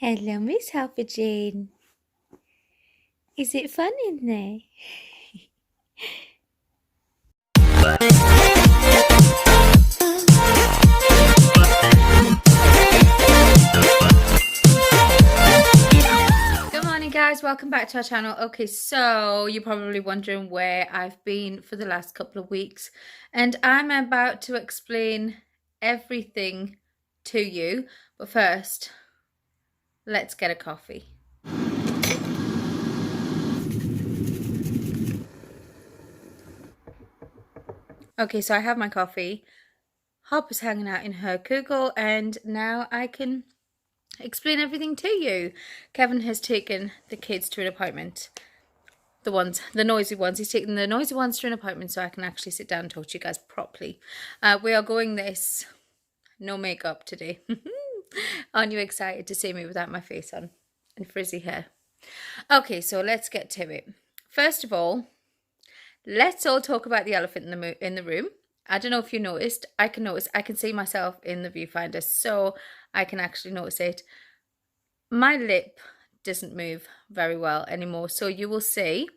Hello, Miss Halvorsen. Is it fun in there? Good morning, guys. Welcome back to our channel. Okay, so you're probably wondering where I've been for the last couple of weeks, and I'm about to explain everything to you. But first, let's get a coffee. Okay, so I have my coffee. Harper's hanging out in her kugel, and now I can explain everything to you. Kevin has taken the kids to an appointment. The noisy ones. He's taken the noisy ones to an appointment so I can actually sit down and talk to you guys properly. We are going this no makeup today. Aren't you excited to see me without my face on and frizzy hair? Okay, so let's get to it. First of all, let's all talk about the elephant in the room. I don't know if you noticed. I can see myself in the viewfinder, so I can actually notice it. My lip doesn't move very well anymore, so you will see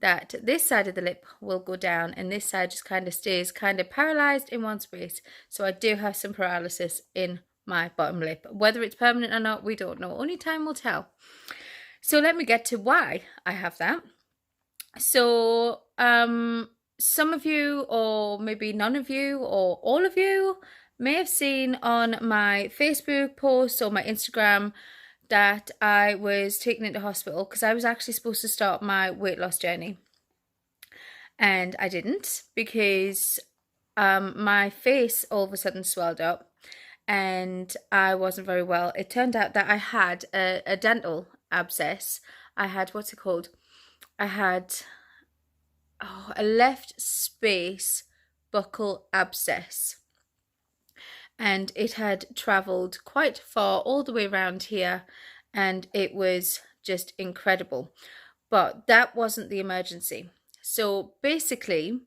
that this side of the lip will go down and this side just kind of stays kind of paralyzed in one space. So I do have some paralysis in my bottom lip. Whether it's permanent or not, we don't know. Only time will tell. So let me get to why I have that. So some of you, or maybe none of you, or all of you may have seen on my Facebook post or my Instagram that I was taken into hospital because I was actually supposed to start my weight loss journey. And I didn't because my face all of a sudden swelled up and I wasn't very well. It turned out that I had a dental abscess. I had, what's it called? I had a left space buccal abscess. And it had travelled quite far all the way around here, and it was just incredible. But that wasn't the emergency. So basically,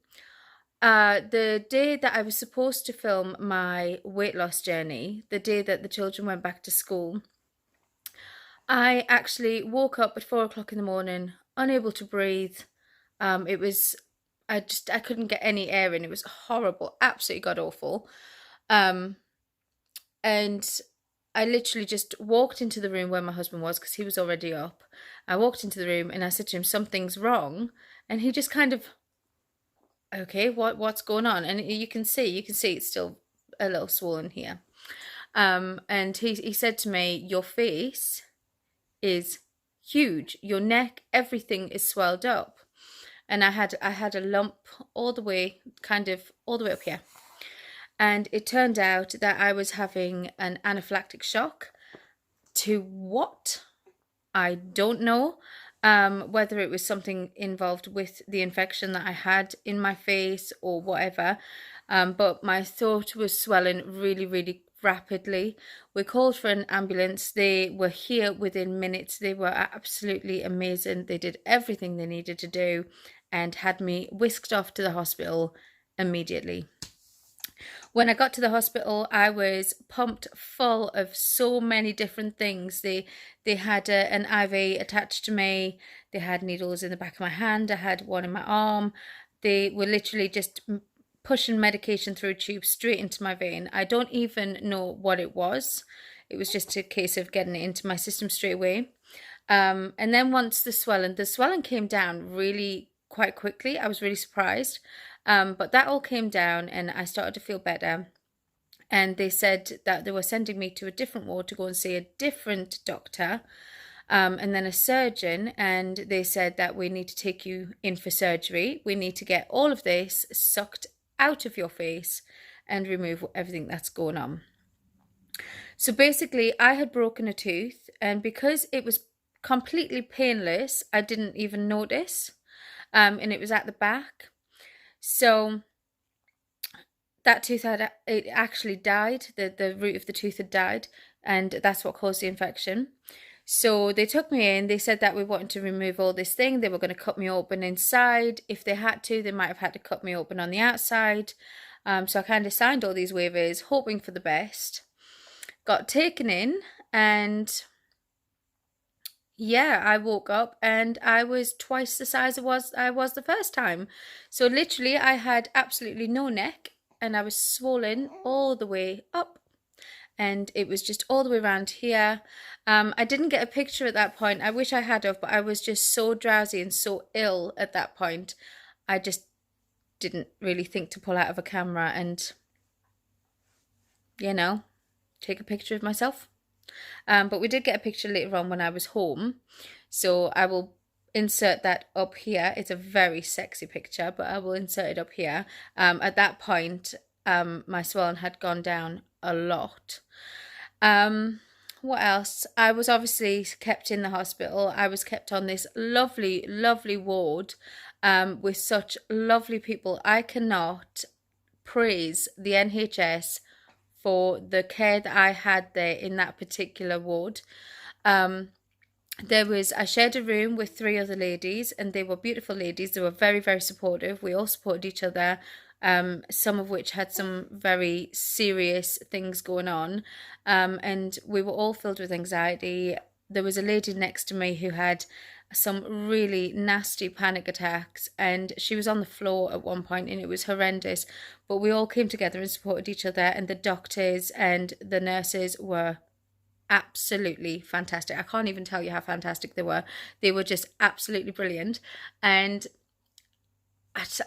the day that I was supposed to film my weight loss journey, the day that the children went back to school, I actually woke up at 4 o'clock in the morning, unable to breathe. I couldn't get any air in. It was horrible, absolutely god awful. And I literally just walked into the room where my husband was because he was already up. I walked into the room and I said to him, something's wrong. And he just kind of, okay, what's going on? And you can see it's still a little swollen here. And he said to me, your face is huge. Your neck, everything is swelled up. And I had a lump all the way up here. And it turned out that I was having an anaphylactic shock. To what? I don't know. Whether it was something involved with the infection that I had in my face or whatever. But my throat was swelling really, really rapidly. We called for an ambulance. They were here within minutes. They were absolutely amazing. They did everything they needed to do and had me whisked off to the hospital immediately. When I got to the hospital, I was pumped full of so many different things. They had an IV attached to me. They had needles in the back of my hand. I had one in my arm. They were literally just pushing medication through a tube straight into my vein. I don't even know what it was. It was just a case of getting it into my system straight away. And then once the swelling came down really quite quickly. I was really surprised. But that all came down and I started to feel better. And they said that they were sending me to a different ward to go and see a different doctor and then a surgeon. And they said that we need to take you in for surgery. We need to get all of this sucked out of your face and remove everything that's going on. So basically, I had broken a tooth, and because it was completely painless, I didn't even notice. And it was at the back. So that tooth it actually died. The root of the tooth had died, and that's what caused the infection. So they took me in. They said that we wanted to remove all this thing. They were going to cut me open inside. If they had to, they might have had to cut me open on the outside. So I kind of signed all these waivers, hoping for the best. Got taken in, and Yeah, I woke up and I was twice the size I was the first time. So literally I had absolutely no neck and I was swollen all the way up and it was just all the way around here. I didn't get a picture at that point. I wish I had of, but I was just so drowsy and so ill at that point. I just didn't really think to pull out of a camera and, you know, take a picture of myself. But we did get a picture later on when I was home. So I will insert that up here. It's a very sexy picture, but I will insert it up here. At that point, my swelling had gone down a lot. What else? I was obviously kept in the hospital. I was kept on this lovely, lovely ward with such lovely people. I cannot praise the NHS for the care that I had there in that particular ward. I shared a room with 3 other ladies, and they were beautiful ladies. They were very, very supportive. We all supported each other, some of which had some very serious things going on. And we were all filled with anxiety. There was a lady next to me who had some really nasty panic attacks, and she was on the floor at one point, and it was horrendous. But we all came together and supported each other, and the doctors and the nurses were absolutely fantastic. I can't even tell you how fantastic they were. They were just absolutely brilliant, and it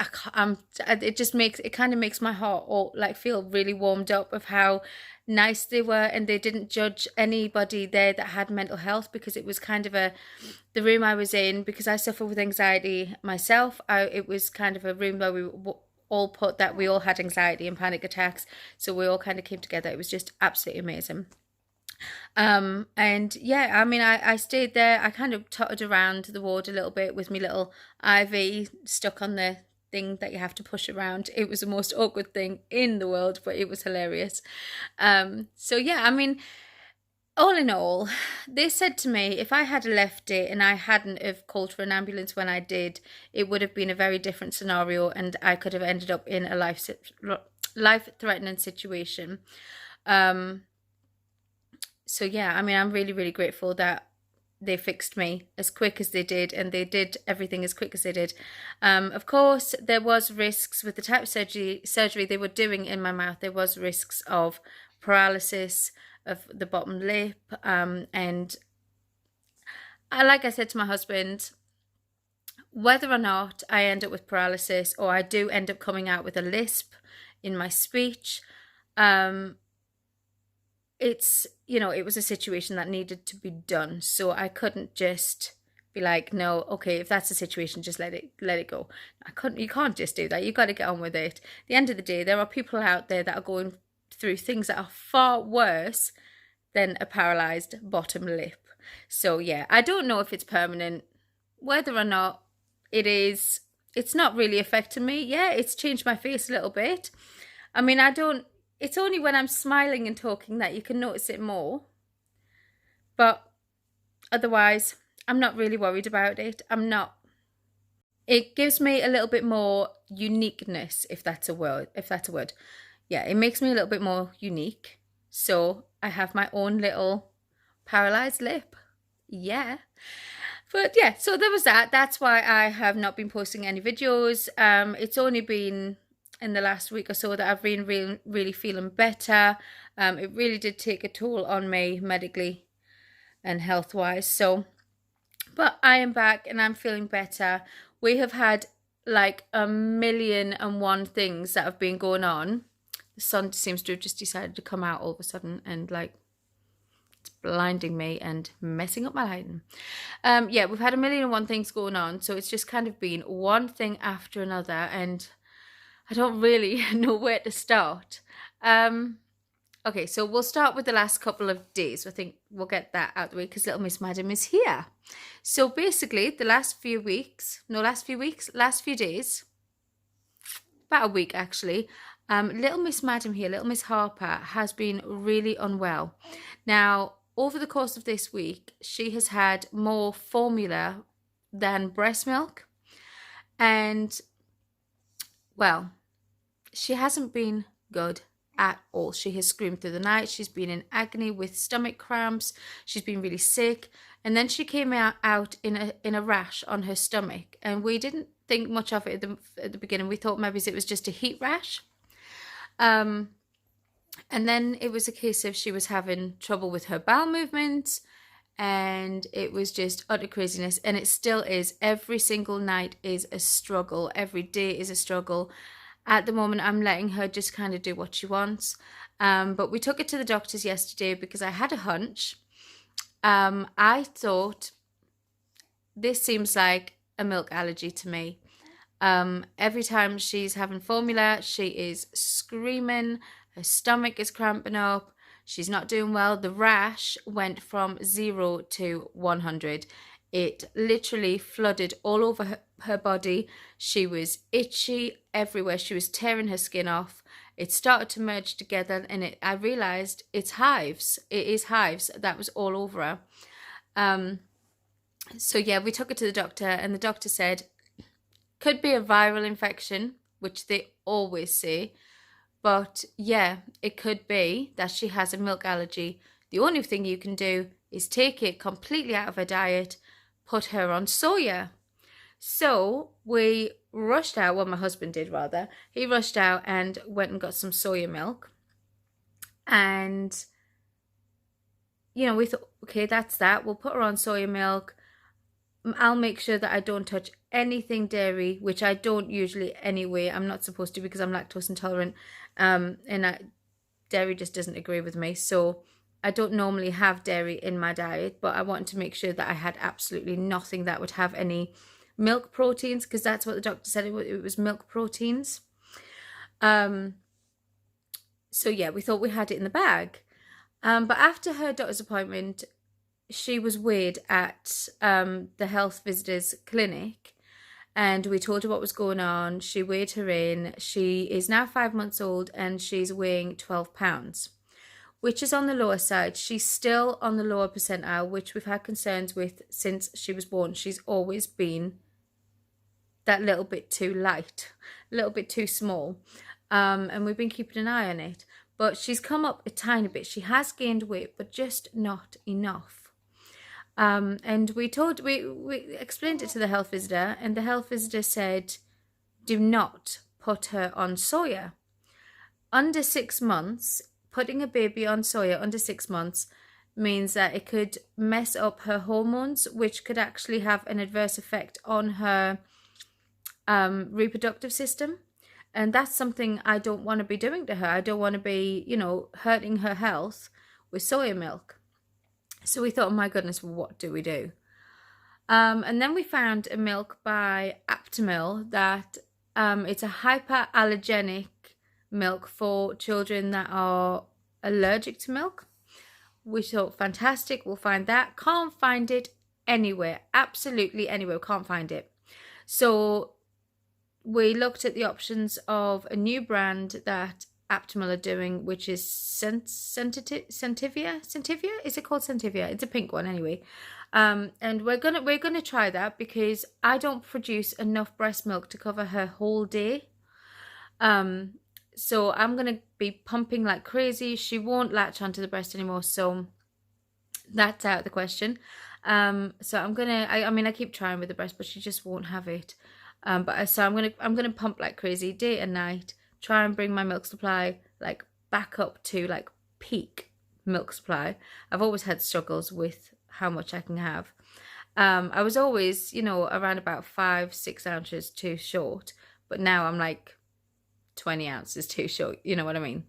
kind of makes my heart all like feel really warmed up of how nice they were, and they didn't judge anybody there that had mental health, because it was kind of the room I was in, because I suffer with anxiety myself. It was kind of a room where we all put that we all had anxiety and panic attacks, so we all kind of came together. It was just absolutely amazing. And yeah, I mean, I stayed there. I kind of tottered around the ward a little bit with my little IV stuck on the thing that you have to push around. It was the most awkward thing in the world, but it was hilarious. So yeah, I mean, all in all, they said to me if I had left it and I hadn't have called for an ambulance when I did, it would have been a very different scenario, and I could have ended up in a life-threatening situation. So yeah, I mean, I'm really, really grateful that they fixed me as quick as they did, and they did everything as quick as they did. Of course, there was risks with the type of surgery they were doing in my mouth. There was risks of paralysis of the bottom lip, and like I said to my husband, whether or not I end up with paralysis or I do end up coming out with a lisp in my speech, it was a situation that needed to be done. So I couldn't just be like, no, okay, if that's the situation, just let it go. You can't just do that. You got to get on with it. At the end of the day, there are people out there that are going through things that are far worse than a paralyzed bottom lip. So yeah, I don't know if it's permanent, whether or not it is. It's not really affecting me. Yeah, it's changed my face a little bit. I mean, it's only when I'm smiling and talking that you can notice it more. But otherwise, I'm not really worried about it. I'm not. It gives me a little bit more uniqueness, if that's a word. Yeah, it makes me a little bit more unique. So I have my own little paralyzed lip. Yeah. But yeah, so there was that. That's why I have not been posting any videos. It's only been in the last week or so that I've been really, really feeling better. It really did take a toll on me medically and health-wise. So, but I am back and I'm feeling better. We have had like 1,000,001 things that have been going on. The sun seems to have just decided to come out all of a sudden, and like it's blinding me and messing up my lighting. Yeah, we've had 1,000,001 things going on, so it's just kind of been one thing after another, and I don't really know where to start. Okay, so we'll start with the last couple of days. I think we'll get that out of the way because little Miss Madam is here. So basically, the last few days, about a week actually, little Miss Madam here, little Miss Harper, has been really unwell. Now, over the course of this week, she has had more formula than breast milk, and well, she hasn't been good at all. She has screamed through the night. She's been in agony with stomach cramps. She's been really sick. And then she came out in a rash on her stomach. And we didn't think much of it at the beginning. We thought maybe it was just a heat rash. And then it was a case of she was having trouble with her bowel movements, and it was just utter craziness. And it still is. Every single night is a struggle. Every day is a struggle. At the moment, I'm letting her just kind of do what she wants. But we took it to the doctors yesterday because I had a hunch. I thought, this seems like a milk allergy to me. Every time she's having formula, she is screaming. Her stomach is cramping up. She's not doing well. The rash went from 0 to 100. It literally flooded all over her body. She was itchy everywhere. She was tearing her skin off. It started to merge together, and I realized it's hives. It is hives. That was all over her. So yeah, we took her to the doctor, and the doctor said, could be a viral infection, which they always say. But yeah, it could be that she has a milk allergy. The only thing you can do is take it completely out of her diet, put her on soya. So we rushed out, well, my husband did rather. He rushed out and went and got some soya milk. And, you know, we thought, okay, that's that. We'll put her on soya milk. I'll make sure that I don't touch anything dairy, which I don't usually anyway. I'm not supposed to because I'm lactose intolerant. Dairy just doesn't agree with me. So I don't normally have dairy in my diet, but I wanted to make sure that I had absolutely nothing that would have any milk proteins, because that's what the doctor said, it was milk proteins. So yeah, we thought we had it in the bag. But after her doctor's appointment, she was weighed at the health visitors clinic, and we told her what was going on. She weighed her in. She is now 5 months old, and she's weighing 12 pounds, which is on the lower side. She's still on the lower percentile, which we've had concerns with since she was born. She's always been that little bit too light, a little bit too small, and we've been keeping an eye on it. But she's come up a tiny bit. She has gained weight, but just not enough. And we explained it to the health visitor, and the health visitor said, do not put her on soya. Under 6 months, putting a baby on soya under 6 months means that it could mess up her hormones, which could actually have an adverse effect on her reproductive system. And that's something I don't want to be doing to her. I don't want to be, hurting her health with soya milk. So we thought, oh my goodness, what do we do? And then we found a milk by Aptamil that it's a hyperallergenic milk for children that are allergic to milk. We thought, fantastic, we'll find that. Can't find it anywhere, absolutely anywhere, can't find it. So we looked at the options of a new brand that Aptamil are doing, which is Sentivia. Is it called Sentivia? It's a pink one anyway. And we're gonna try that because I don't produce enough breast milk to cover her whole day. So I'm gonna be pumping like crazy. She won't latch onto the breast anymore, so that's out of the question. So I'm gonna. I keep trying with the breast, but she just won't have it. I'm gonna pump like crazy day and night. Try and bring my milk supply like back up to like peak milk supply. I've always had struggles with how much I can have. I was always, around about 5-6 ounces too short, but now I'm like 20 ounces too short. You know what I mean?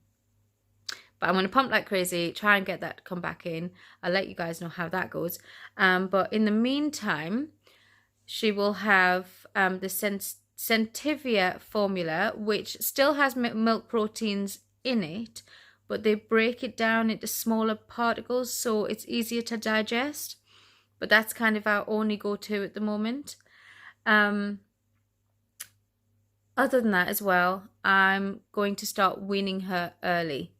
But I'm going to pump like crazy, try and get that to come back in. I'll let you guys know how that goes. But in the meantime, she will have the Sentivia formula, which still has milk proteins in it, but they break it down into smaller particles, so it's easier to digest. But that's kind of our only go-to at the moment. Other than that as well, I'm going to start weaning her early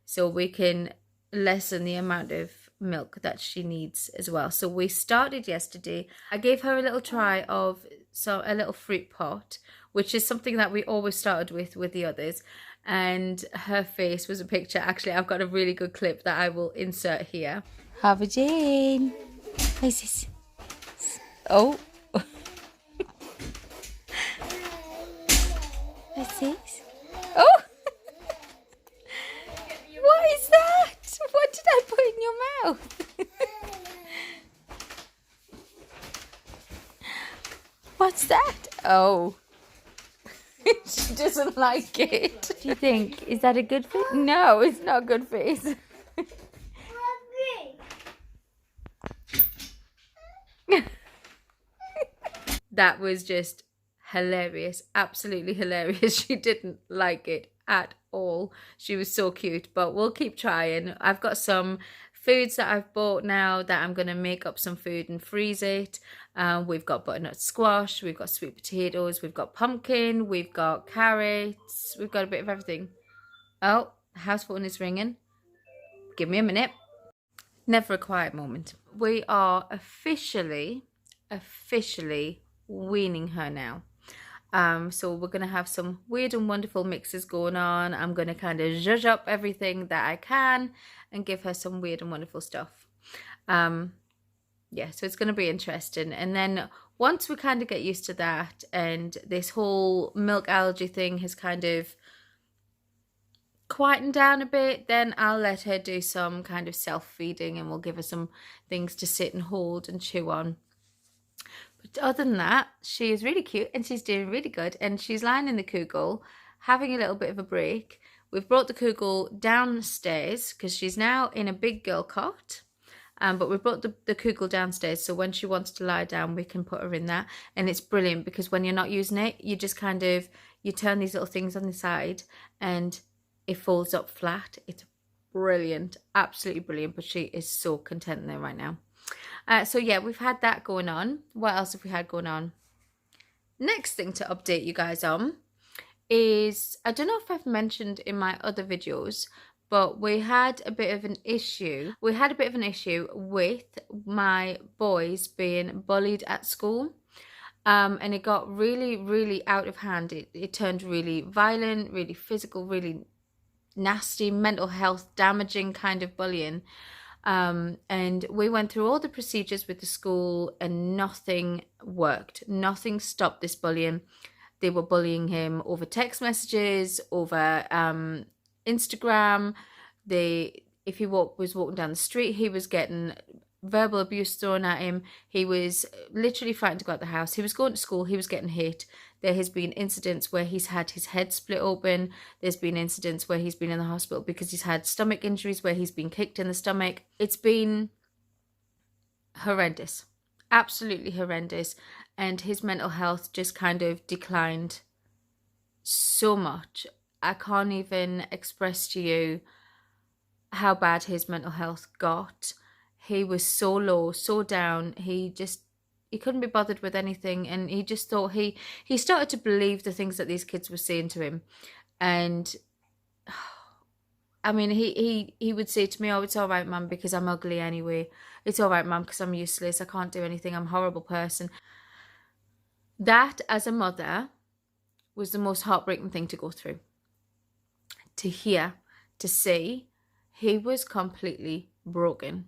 so we can lessen the amount of milk that she needs as well. So we started yesterday. I gave her a little try of a little fruit pot, which is something that we always started with the others. and her face was a picture. Actually, I've got a really good clip that I will insert here. Halvorsen. What's this? Oh. What's this? Oh! What is that? What did I put in your mouth? What's that? Oh. She doesn't like it. Do you think, is that a good face? No, it's not a good face. That was just hilarious. Absolutely hilarious. She didn't like it at all. She was so cute, but we'll keep trying. I've got some foods that I've bought now that I'm going to make up some food and freeze it. We've got butternut squash, we've got sweet potatoes, we've got pumpkin, we've got carrots, we've got a bit of everything. Oh, the house phone is ringing. Give me a minute. Never a quiet moment. We are officially weaning her now. So we're going to have some weird and wonderful mixes going on. I'm going to kind of zhuzh up everything that I can and give her some weird and wonderful stuff. Yeah, so it's going to be interesting. And then once we kind of get used to that and this whole milk allergy thing has kind of quietened down a bit, then I'll let her do some kind of self-feeding and we'll give her some things to sit and hold and chew on. But other than that, she is really cute and she's doing really good. And she's lying in the kugel, having a little bit of a break. We've brought the kugel downstairs because she's now in a big girl cot. But we brought the kugel downstairs, so when she wants to lie down, we can put her in that. And it's brilliant because when you're not using it, you just kind of, you turn these little things on the side and it folds up flat. It's brilliant, absolutely brilliant. But she is so content there right now. So yeah, we've had that going on. What else have we had going on? Next thing to update you guys on is, I don't know if I've mentioned in my other videos, but we had a bit of an issue. We had a bit of an issue with my boys being bullied at school. And it got really, really out of hand. It turned really violent, really physical, really nasty, mental health damaging kind of bullying. And we went through all the procedures with the school and nothing worked. Nothing stopped this bullying. They were bullying him over text messages, over Instagram. If he was walking down the street, he was getting verbal abuse thrown at him. He was literally frightened to go out the house. He was going to school, he was getting hit. There has been incidents where he's had his head split open. There's been incidents where he's been in the hospital because he's had stomach injuries, where he's been kicked in the stomach. It's been horrendous, absolutely horrendous. And his mental health just kind of declined so much. I can't even express to you how bad his mental health got. He was so low, so down. He couldn't be bothered with anything, and he just thought he started to believe the things that these kids were saying to him. And I mean, he would say to me, "Oh, it's all right, Mum, because I'm ugly anyway. It's all right, Mum, because I'm useless. I can't do anything. I'm a horrible person." That, as a mother, was the most heartbreaking thing to go through. To hear, to see, he was completely broken.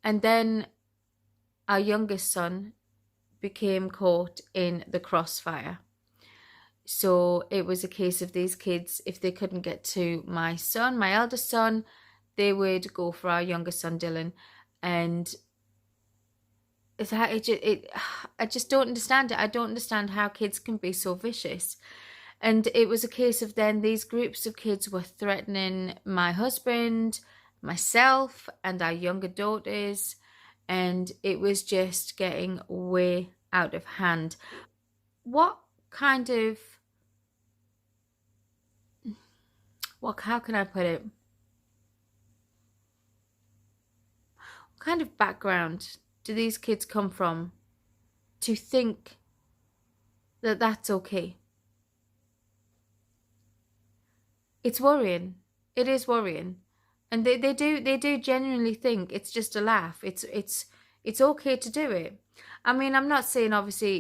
And then our youngest son became caught in the crossfire. So it was a case of these kids, if they couldn't get to my son, my eldest son, they would go for our youngest son, Dylan. And I just don't understand it. I don't understand how kids can be so vicious. And it was a case of then these groups of kids were threatening my husband, myself, and our younger daughters. And it was just getting way out of hand. How can I put it? What kind of background do these kids come from to think that that's okay? It's worrying. It is worrying. And they do genuinely think it's just a laugh. It's It's okay to do it. I mean, I'm not saying obviously,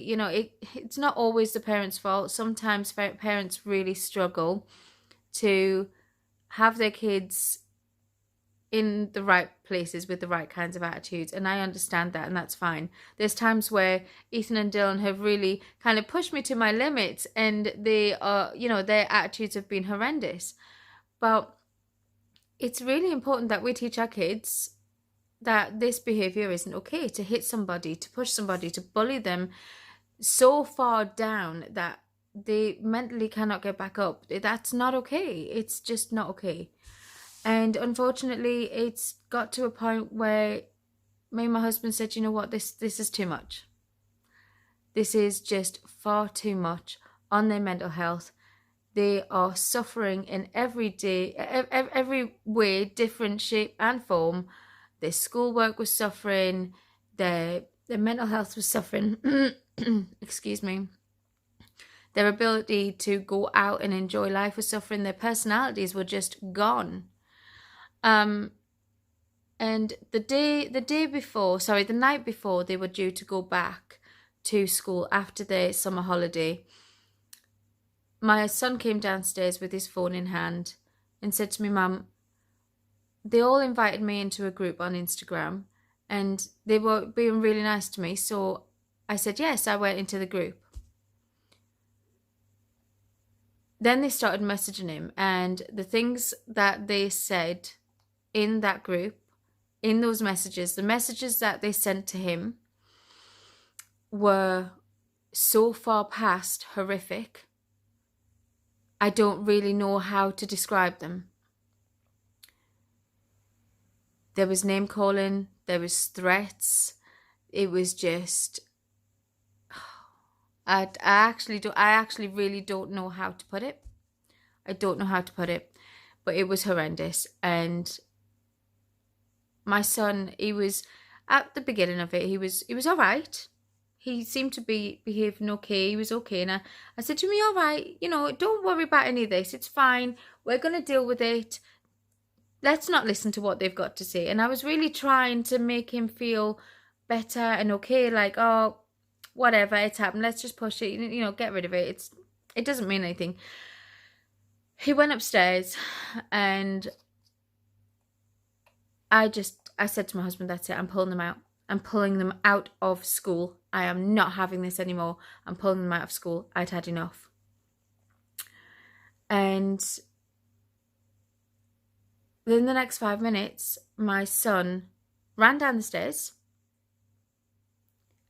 it's not always the parents' fault. Sometimes parents really struggle to have their kids in the right places with the right kinds of attitudes, and I understand that, and that's fine. There's times where Ethan and Dylan have really kind of pushed me to my limits, and they are, their attitudes have been horrendous. But it's really important that we teach our kids that this behavior isn't okay, to hit somebody, to push somebody, to bully them so far down that they mentally cannot get back up. That's not okay. It's just not okay. And unfortunately, it's got to a point where me and my husband said, you know what, this is too much. This is just far too much on their mental health. They are suffering in every way, different shape and form. Their schoolwork was suffering. Their mental health was suffering. Excuse me. Their ability to go out and enjoy life was suffering. Their personalities were just gone. And the night before they were due to go back to school after their summer holiday, my son came downstairs with his phone in hand and said to me, Mum, they all invited me into a group on Instagram and they were being really nice to me. So I said, yes, I went into the group. Then they started messaging him, and the things that they said in that group, in those messages, the messages that they sent to him were so far past horrific. I don't really know how to describe them. There was name calling, there was threats. It was just, I actually really don't know how to put it. I don't know how to put it, but it was horrendous. And my son, he was at the beginning of it, he was all right. He seemed to be behaving okay. He was okay. And I said to him, all right, don't worry about any of this. It's fine. We're going to deal with it. Let's not listen to what they've got to say. And I was really trying to make him feel better and okay. Like, oh, whatever, it's happened. Let's just push it. Get rid of it. It doesn't mean anything. He went upstairs and I said to my husband, that's it. I'm pulling them out. I'm pulling them out of school. I am not having this anymore. I'm pulling them out of school. I'd had enough. And within the next 5 minutes, my son ran down the stairs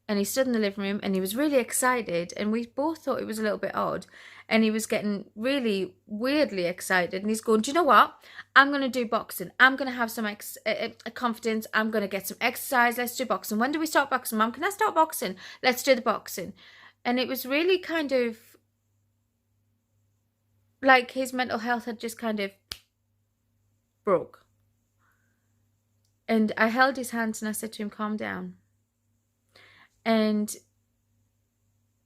and he stood in the living room and he was really excited, and we both thought it was a little bit odd, and he was getting really weirdly excited, and he's going, do you know what? I'm going to do boxing. I'm going to have some confidence. I'm going to get some exercise. Let's do boxing. When do we start boxing? Mum, can I start boxing? Let's do the boxing. And it was really kind of like his mental health had just kind of broke. And I held his hands and I said to him, calm down. And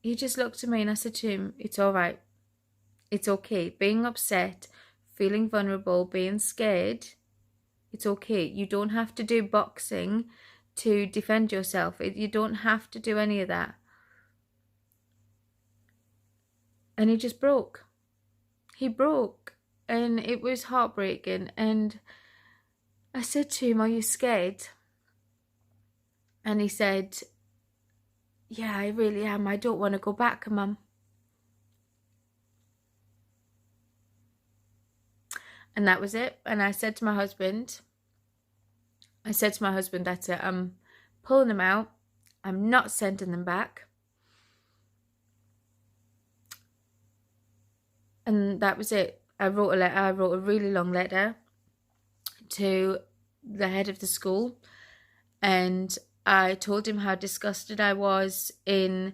he just looked at me and I said to him, it's all right. It's okay. Being upset, feeling vulnerable, being scared, it's okay. You don't have to do boxing to defend yourself. You don't have to do any of that. And he just broke. He broke. And it was heartbreaking. And I said to him, are you scared? And he said, yeah, I really am. I don't want to go back, Mum. And that was it. And I said to my husband, that's it. I'm pulling them out. I'm not sending them back. And that was it. I wrote a letter. I wrote a really long letter to the head of the school. And I told him how disgusted I was in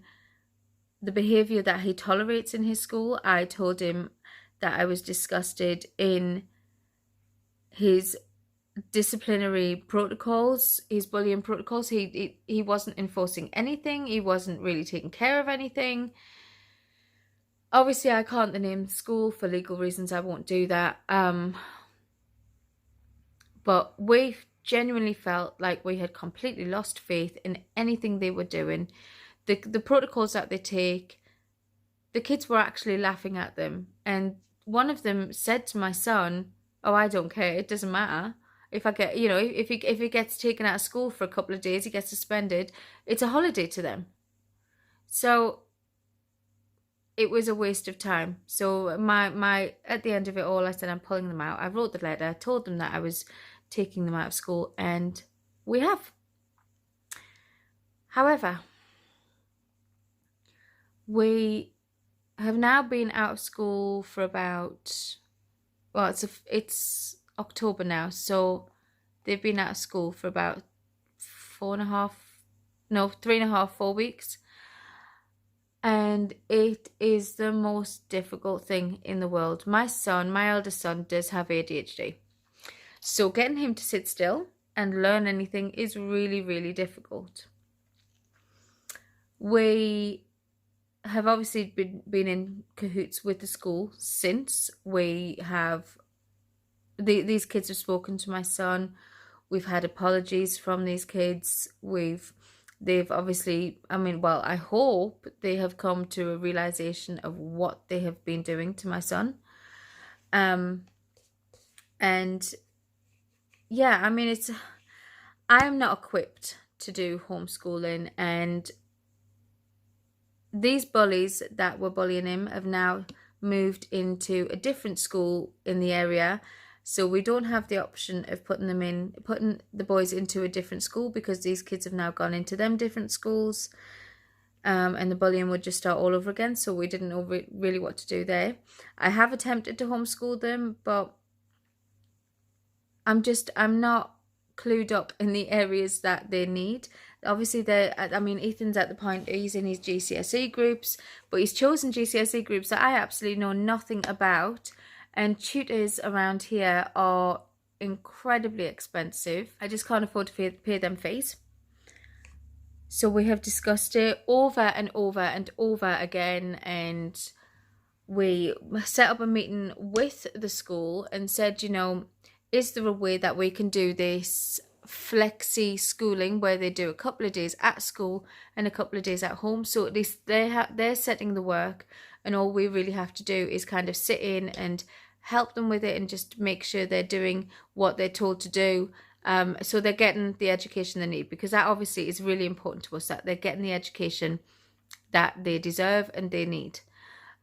the behaviour that he tolerates in his school. I told him that I was disgusted in his disciplinary protocols, his bullying protocols. He wasn't enforcing anything. He wasn't really taking care of anything. Obviously, I can't name the school for legal reasons. I won't do that. But we genuinely felt like we had completely lost faith in anything they were doing. The protocols that they take, the kids were actually laughing at them. And one of them said to my son, "Oh, I don't care. It doesn't matter. If I get, if he gets taken out of school for a couple of days, he gets suspended. It's a holiday to them." So it was a waste of time. So my at the end of it all, I said, "I'm pulling them out." I wrote the letter, told them that I was taking them out of school, and we have. However, we have now been out of school for about, well, it's October now, so they've been out of school for about 3.5, 4 weeks. And it is the most difficult thing in the world. My eldest son, does have ADHD. So getting him to sit still and learn anything is really, really difficult. We have obviously been in cahoots with the school since. These kids have spoken to my son. We've had apologies from these kids. They've obviously, I hope they have come to a realization of what they have been doing to my son. And yeah, I am not equipped to do homeschooling, and these bullies that were bullying him have now moved into a different school in the area. So we don't have the option of putting the boys into a different school, because these kids have now gone into them different schools, and the bullying would just start all over again. So we didn't know really what to do there. I have attempted to homeschool them, but I'm not clued up in the areas that they need. Obviously, Ethan's at the point, he's in his GCSE groups, but he's chosen GCSE groups that I absolutely know nothing about. And tutors around here are incredibly expensive. I just can't afford to pay them fees. So we have discussed it over and over and over again, and we set up a meeting with the school and said, is there a way that we can do this flexi schooling, where they do a couple of days at school and a couple of days at home? So at least they're setting the work, and all we really have to do is kind of sit in and help them with it and just make sure they're doing what they're told to do, so they're getting the education they need, because that obviously is really important to us, that they're getting the education that they deserve and they need.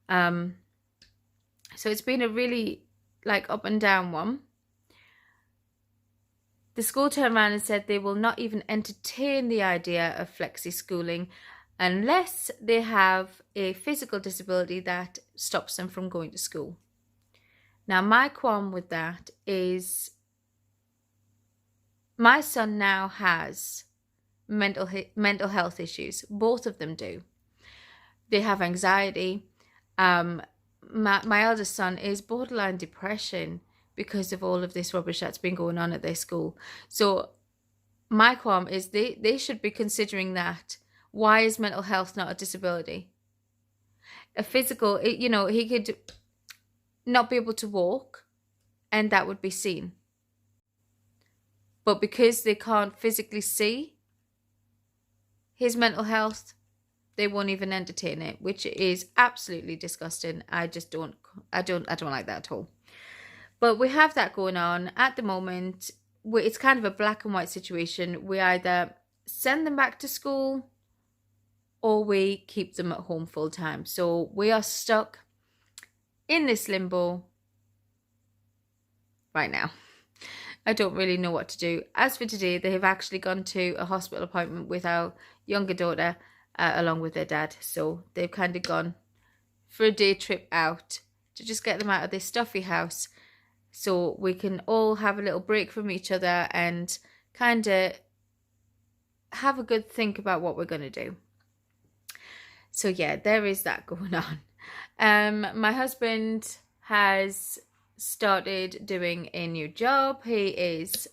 So it's been a really up and down one. The school turned around and said they will not even entertain the idea of flexi schooling unless they have a physical disability that stops them from going to school. Now, my qualm with that is my son now has mental health issues. Both of them do. They have anxiety. My eldest son is borderline depression because of all of this rubbish that's been going on at their school. So my qualm is they should be considering that. Why is mental health not a disability? A physical, he could not be able to walk, and that would be seen. But because they can't physically see his mental health, they won't even entertain it, which is absolutely disgusting. I don't like that at all. But we have that going on at the moment. It's kind of a black and white situation. We either send them back to school or we keep them at home full time. So we are stuck in this limbo right now. I don't really know what to do. As for today, they have actually gone to a hospital appointment with our younger daughter, along with their dad. So they've kind of gone for a day trip out to just get them out of this stuffy house, so we can all have a little break from each other and kind of have a good think about what we're going to do. So yeah, there is that going on. My husband has started doing a new job. He is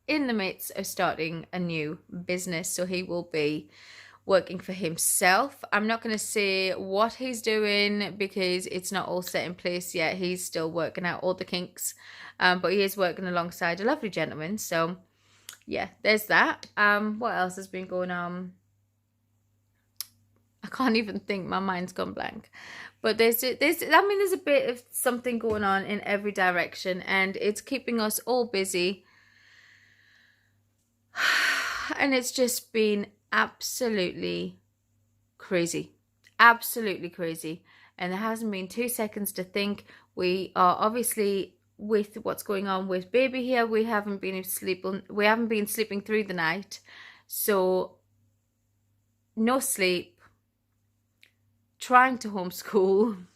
in the midst of starting a new business, so he will be working for himself. I'm not going to say what he's doing because it's not all set in place yet. He's still working out all the kinks, but he is working alongside a lovely gentleman. So yeah, there's that. What else has been going on? I can't even think. My mind's gone blank. But there's I mean, there's a bit of something going on in every direction, and it's keeping us all busy. And it's just been absolutely crazy. Absolutely crazy. And there hasn't been 2 seconds to think. We are obviously, with what's going on with baby here, we haven't been sleeping through the night. So no sleep, trying to homeschool.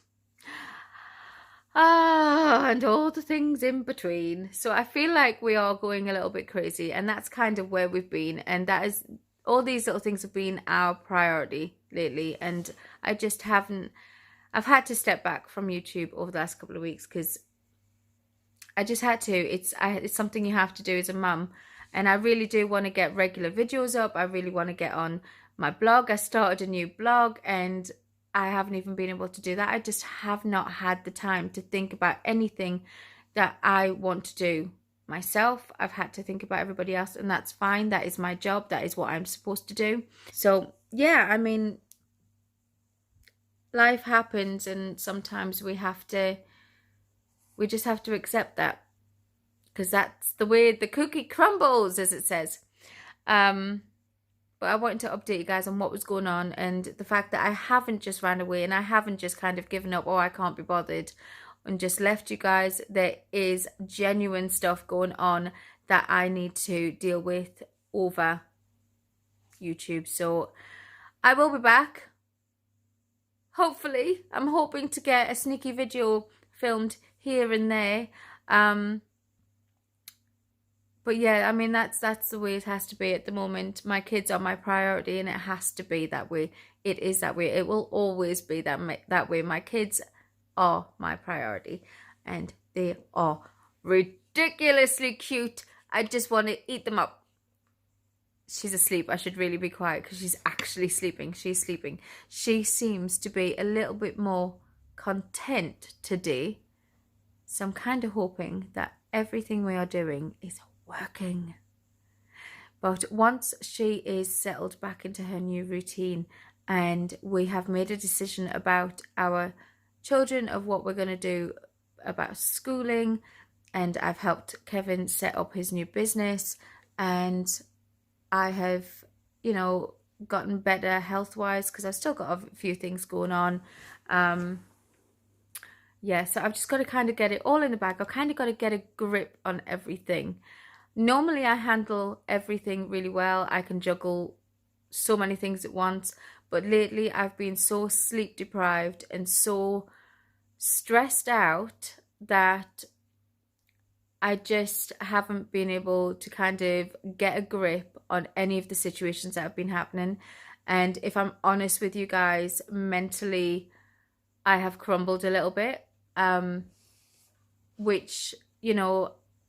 And all the things in between. So I feel like we are going a little bit crazy, and that's kind of where we've been. And that is, all these little things have been our priority lately. And I just haven't, I've had to step back from YouTube over the last couple of weeks because I just had to. It's something you have to do as a mum. And I really do want to get regular videos up. I really want to get on my blog. I started a new blog, and I haven't even been able to do that. I just have not had the time to think about anything that I want to do myself. I've had to think about everybody else, and that's fine. That is my job. That is what I'm supposed to do. So yeah, I mean, life happens, and sometimes we just have to accept that, because that's the way the cookie crumbles, as it says. But I wanted to update you guys on what was going on, and the fact that I haven't just ran away, and I haven't just kind of given up, oh, I can't be bothered, and just left you guys. There is genuine stuff going on that I need to deal with over YouTube. So I will be back. Hopefully. I'm hoping to get a sneaky video filmed here and there. But yeah, I mean, that's the way it has to be at the moment. My kids are my priority, and it has to be that way. It is that way. It will always be that way. My kids are my priority, and they are ridiculously cute. I just want to eat them up. She's asleep. I should really be quiet because she's actually sleeping. She's sleeping. She seems to be a little bit more content today. So I'm kind of hoping that everything we are doing is working. But once she is settled back into her new routine, and we have made a decision about our children, of what we're going to do about schooling, and I've helped Kevin set up his new business, and I have, gotten better health-wise, because I've still got a few things going on. Yeah, so I've just got to kind of get it all in the bag. I've kind of got to get a grip on everything. Normally I handle everything really well. I can juggle so many things at once. But lately I've been so sleep deprived and so stressed out that I just haven't been able to kind of get a grip on any of the situations that have been happening. And if I'm honest with you guys, mentally I have crumbled a little bit. Which,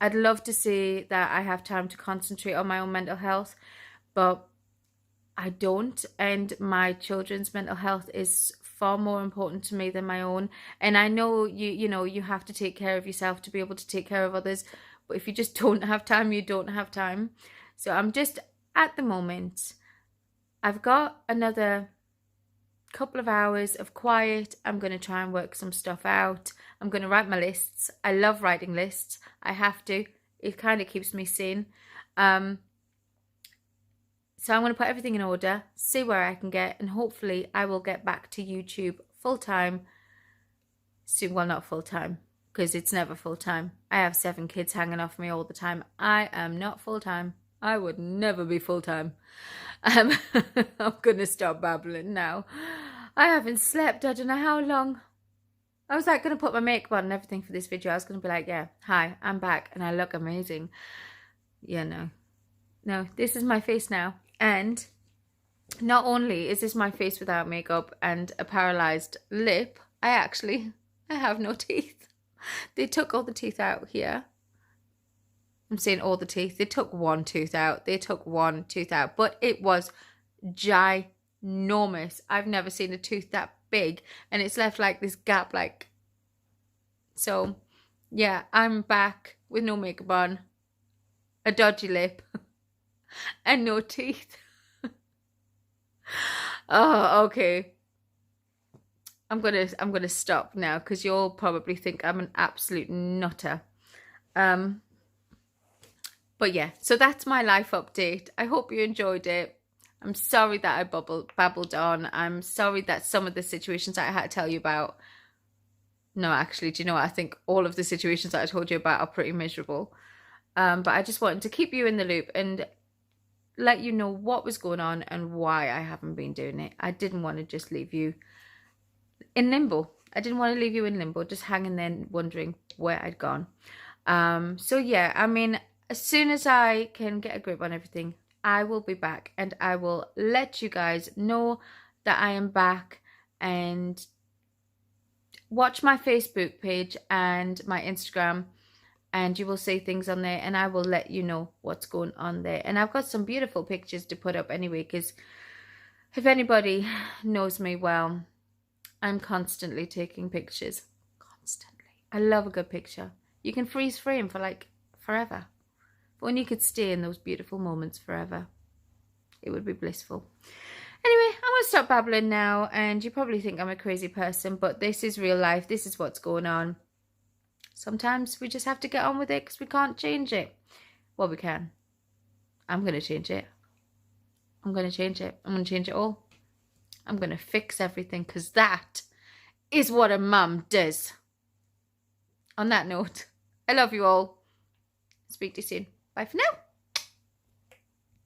I'd love to say that I have time to concentrate on my own mental health, but I don't. And my children's mental health is far more important to me than my own. And I know you have to take care of yourself to be able to take care of others. But if you just don't have time, you don't have time. So I'm just, at the moment, I've got another couple of hours of quiet. I'm going to try and work some stuff out. I'm going to write my lists. I love writing lists. I have to. It kind of keeps me sane. So I'm going to put everything in order, see where I can get, and hopefully I will get back to YouTube full-time soon. Well, not full-time, because it's never full-time. I have 7 kids hanging off me all the time. I am not full-time. I would never be full-time. I'm going to stop babbling now. I haven't slept, I don't know how long. I was like going to put my makeup on and everything for this video. I was going to be like, yeah, hi, I'm back and I look amazing. Yeah, no, this is my face now. And not only is this my face without makeup and a paralyzed lip, I have no teeth. They took all the teeth out here. I'm saying all the teeth. They took one tooth out. But it was ginormous. I've never seen a tooth that big, and it's left like this gap, like. So yeah, I'm back with no makeup on, a dodgy lip, and no teeth. Oh, okay. I'm gonna stop now because you'll probably think I'm an absolute nutter. But yeah, so that's my life update. I hope you enjoyed it. I'm sorry that I babbled on. I'm sorry that some of the situations I had to tell you about. No, actually, do you know what? I think all of the situations that I told you about are pretty miserable. But I just wanted to keep you in the loop and let you know what was going on and why I haven't been doing it. I didn't want to just leave you in limbo. I didn't want to leave you in limbo, just hanging there wondering where I'd gone. So yeah, I mean, as soon as I can get a grip on everything, I will be back and I will let you guys know that I am back, and watch my Facebook page and my Instagram, and you will see things on there and I will let you know what's going on there. And I've got some beautiful pictures to put up anyway, because if anybody knows me well, I'm constantly taking pictures. Constantly. I love a good picture. You can freeze frame for like forever. But when you could stay in those beautiful moments forever, it would be blissful. Anyway, I'm going to stop babbling now, and you probably think I'm a crazy person, but this is real life. This is what's going on. Sometimes we just have to get on with it because we can't change it. Well, we can. I'm going to change it. I'm going to change it. I'm going to change it all. I'm going to fix everything because that is what a mum does. On that note, I love you all. Speak to you soon. Bye for now.